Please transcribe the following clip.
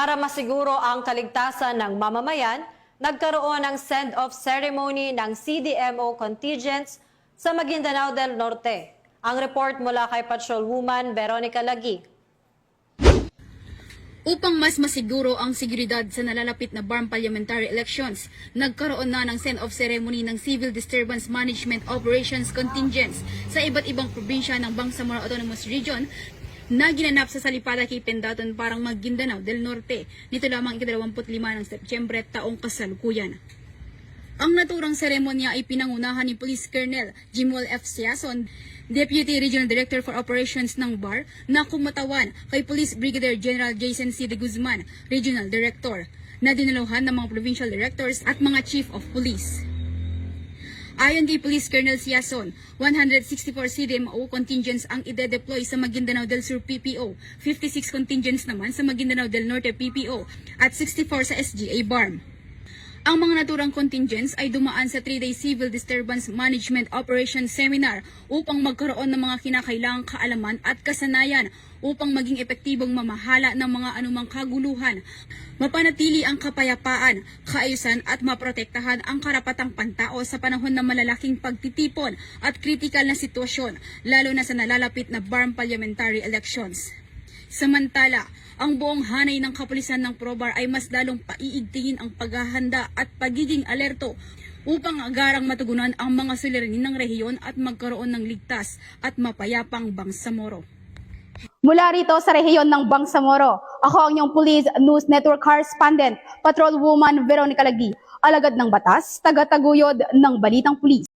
Para masiguro ang kaligtasan ng mamamayan, nagkaroon ng send-off ceremony ng CDMO contingents sa Maguindanao del Norte. Ang report mula kay Patrolwoman Veronica Lagi. Upang mas masiguro ang seguridad sa nalalapit na BARM parliamentary elections, nagkaroon na ng send-off ceremony ng Civil Disturbance Management Operations Contingents sa iba't ibang probinsya ng Bangsamoro Autonomous Region na ginanap sa Salipala kay Pendaton parang Maguindanao del Norte nito lamang ika-25 ng Setyembre taong kasalukuyan. Ang naturang seremonya ay pinangunahan ni Police Colonel Jimuel F. Siason, Deputy Regional Director for Operations ng BAR, na kumatawan kay Police Brigadier General Jason C. de Guzman, Regional Director, na dinaluhan ng mga Provincial Directors at mga Chief of Police. Ayon kay Police Colonel Siason, 164 CDMO contingents ang ide-deploy sa Maguindanao del Sur PPO, 56 contingents naman sa Maguindanao del Norte PPO, at 64 sa SGA BARM. Ang mga naturang contingents ay dumaan sa 3-day Civil Disturbance Management Operations Seminar upang magkaroon ng mga kinakailangang kaalaman at kasanayan upang maging epektibong mamahala ng mga anumang kaguluhan, mapanatili ang kapayapaan, kaayusan at maprotektahan ang karapatang pantao sa panahon ng malalaking pagtitipon at kritikal na sitwasyon, lalo na sa nalalapit na BARM parliamentary elections. Samantala, ang buong hanay ng kapulisan ng PROBAR ay mas lalong paiigtingin ang paghahanda at pagiging alerto upang agarang matugunan ang mga suliranin ng rehiyon at magkaroon ng ligtas at mapayapang Bangsamoro. Mula rito sa rehiyon ng Bangsamoro, ako ang inyong Police News Network Correspondent, Patrolwoman Veronica Lagi, alagad ng batas, taga-taguyod ng Balitang Pulis.